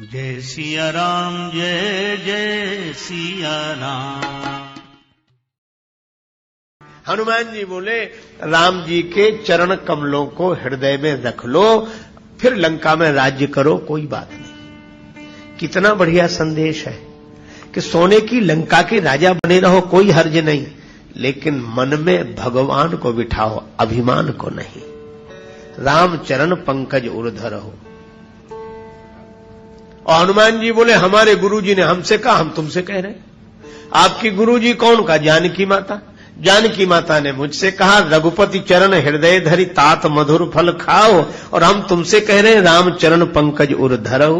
जय सिया राम, जय जय सिया राम। हनुमान जी बोले, राम जी के चरण कमलों को हृदय में रख लो, फिर लंका में राज्य करो, कोई बात नहीं। कितना बढ़िया संदेश है कि सोने की लंका के राजा बने रहो, कोई हर्ज नहीं, लेकिन मन में भगवान को बिठाओ, अभिमान को नहीं। राम चरण पंकज उर्धर हो। और हनुमान जी बोले, हमारे गुरुजी ने हमसे कहा, हम तुमसे कह रहे हैं। आपकी गुरुजी कौन? का जानकी माता। जानकी माता ने मुझसे कहा, रघुपति चरण हृदय धरि तात मधुर फल खाओ, और हम तुमसे कह रहे हैं राम चरण पंकज उर्धर हो।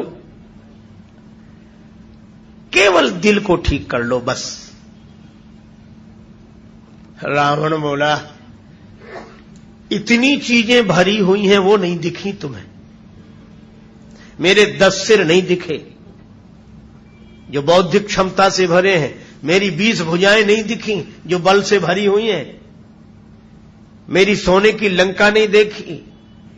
केवल दिल को ठीक कर लो बस। रावण बोला, इतनी चीजें भरी हुई हैं, वो नहीं दिखी तुम्हें? मेरे 10 सिर नहीं दिखे जो बौद्धिक क्षमता से भरे हैं? मेरी 20 भुजाएं नहीं दिखी जो बल से भरी हुई हैं? मेरी सोने की लंका नहीं देखी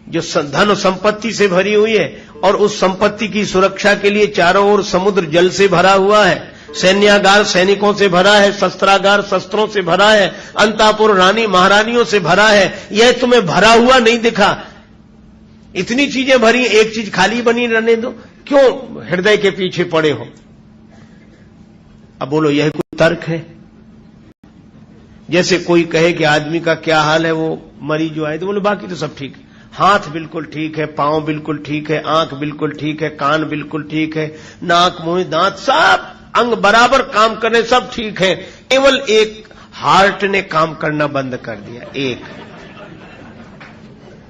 जो धन संपत्ति से भरी हुई है, और उस संपत्ति की सुरक्षा के लिए चारों ओर समुद्र जल से भरा हुआ है, सैन्यागार सैनिकों से भरा है, शस्त्रागार शस्त्रों से भरा है, अंतापुर रानी महारानियों से भरा है? यह तुम्हें भरा हुआ नहीं दिखा? इतनी चीजें भरी, एक चीज खाली बनी रहने दो, क्यों हृदय के पीछे पड़े हो? अब बोलो, यह कोई तर्क है? जैसे कोई कहे कि आदमी का क्या हाल है, वो मरीज जो आए, तो बोले बाकी तो सब ठीक है, हाथ बिल्कुल ठीक है, पांव बिल्कुल ठीक है, आंख बिल्कुल ठीक है, कान बिल्कुल ठीक है, नाक मुंह दांत सब अंग बराबर काम करने, सब ठीक है, केवल एक हार्ट ने काम करना बंद कर दिया। एक,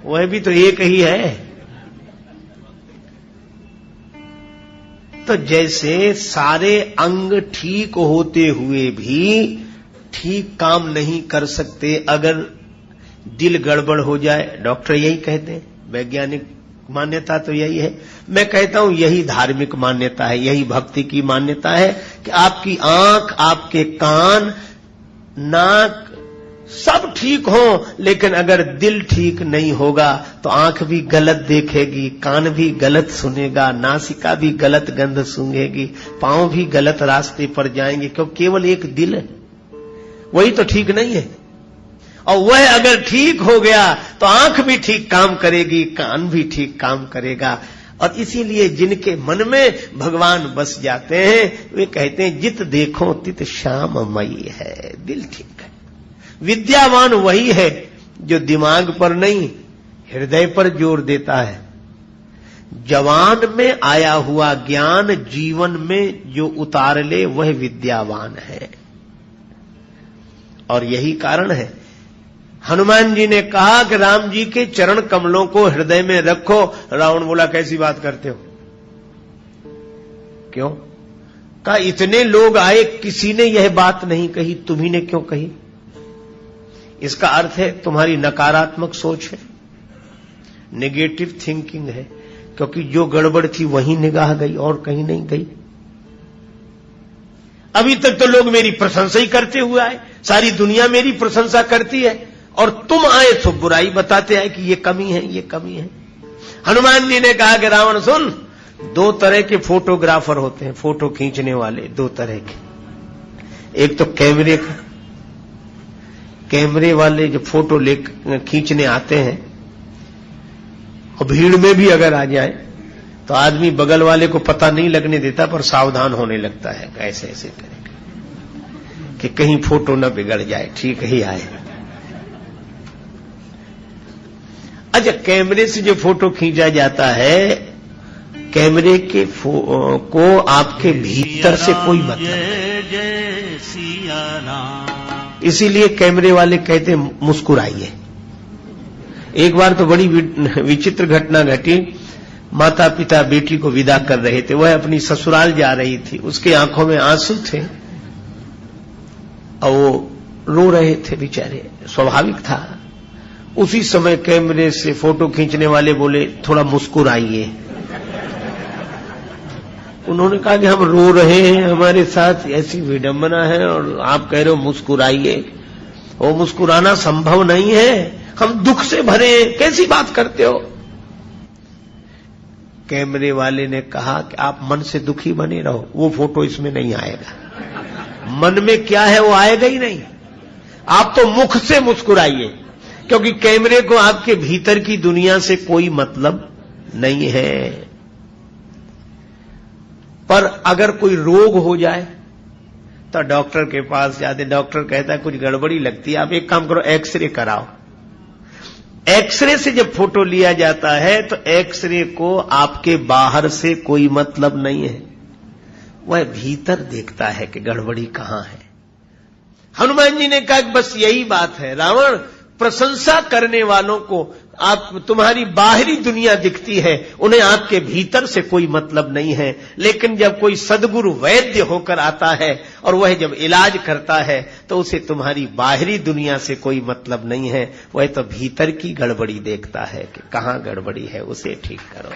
वह भी तो एक ही है। तो जैसे सारे अंग ठीक होते हुए भी ठीक काम नहीं कर सकते अगर दिल गड़बड़ हो जाए, डॉक्टर यही कहते हैं, वैज्ञानिक मान्यता तो यही है। मैं कहता हूं यही धार्मिक मान्यता है, यही भक्ति की मान्यता है कि आपकी आंख, आपके कान, नाक सब ठीक हो, लेकिन अगर दिल ठीक नहीं होगा तो आंख भी गलत देखेगी, कान भी गलत सुनेगा, नासिका भी गलत गंध सूंघेगी, पांव भी गलत रास्ते पर जाएंगे, क्योंकि केवल एक दिल है, वही तो ठीक नहीं है। और वह अगर ठीक हो गया तो आंख भी ठीक काम करेगी, कान भी ठीक काम करेगा। और इसीलिए जिनके मन में भगवान बस जाते हैं, वे कहते हैं जित देखो तित श्याममयी है, दिल ठीक है। विद्यावान वही है जो दिमाग पर नहीं, हृदय पर जोर देता है। जवान में आया हुआ ज्ञान जीवन में जो उतार ले, वह विद्यावान है। और यही कारण है हनुमान जी ने कहा कि राम जी के चरण कमलों को हृदय में रखो। रावण बोला, कैसी बात करते हो? क्यों? कहा, इतने लोग आए, किसी ने यह बात नहीं कही, तुम्ही ने क्यों कही? इसका अर्थ है तुम्हारी नकारात्मक सोच है, नेगेटिव थिंकिंग है, क्योंकि जो गड़बड़ थी वहीं निगाह गई और कहीं नहीं गई। अभी तक तो लोग मेरी प्रशंसा ही करते हुए आए, सारी दुनिया मेरी प्रशंसा करती है, और तुम आए तो बुराई बताते हैं कि ये कमी है, ये कमी है। हनुमान जी ने कहा कि रावण सुन, 2 तरह के फोटोग्राफर होते हैं, फोटो खींचने वाले 2 तरह के। एक तो कैमरे वाले जो फोटो खींचने आते हैं, और भीड़ में भी अगर आ जाए तो आदमी बगल वाले को पता नहीं लगने देता, पर सावधान होने लगता है, ऐसे ऐसे करेगा कि कहीं फोटो न बिगड़ जाए, ठीक ही आए। अच्छा, कैमरे से जो फोटो खींचा जाता है, कैमरे के को आपके भीतर से कोई मतलब नहीं, इसीलिए कैमरे वाले कहते हैं मुस्कुराइए। एक बार तो बड़ी विचित्र घटना घटी। माता पिता बेटी को विदा कर रहे थे, वह अपनी ससुराल जा रही थी, उसके आंखों में आंसू थे और वो रो रहे थे बेचारे, स्वाभाविक था। उसी समय कैमरे से फोटो खींचने वाले बोले, थोड़ा मुस्कुराइए। उन्होंने कहा कि हम रो रहे हैं, हमारे साथ ऐसी विडंबना है, और आप कह रहे हो मुस्कुराइए। वो मुस्कुराना संभव नहीं है, हम दुख से भरे हैं, कैसी बात करते हो? कैमरे वाले ने कहा कि आप मन से दुखी बने रहो, वो फोटो इसमें नहीं आएगा। मन में क्या है वो आएगा ही नहीं। आप तो मुख से मुस्कुराइए, क्योंकि कैमरे को आपके भीतर की दुनिया से कोई मतलब नहीं है। पर अगर कोई रोग हो जाए तो डॉक्टर के पास जाते, डॉक्टर कहता है कुछ गड़बड़ी लगती है, आप एक काम करो, एक्सरे कराओ। एक्सरे से जब फोटो लिया जाता है तो एक्सरे को आपके बाहर से कोई मतलब नहीं है, वह भीतर देखता है कि गड़बड़ी कहां है। हनुमान जी ने कहा कि बस यही बात है, रावण प्रशंसा करने वालों को आप तुम्हारी बाहरी दुनिया दिखती है, उन्हें आपके भीतर से कोई मतलब नहीं है। लेकिन जब कोई सद्गुरु वैद्य होकर आता है और वह जब इलाज करता है तो उसे तुम्हारी बाहरी दुनिया से कोई मतलब नहीं है, वह तो भीतर की गड़बड़ी देखता है कि कहां गड़बड़ी है, उसे ठीक करो।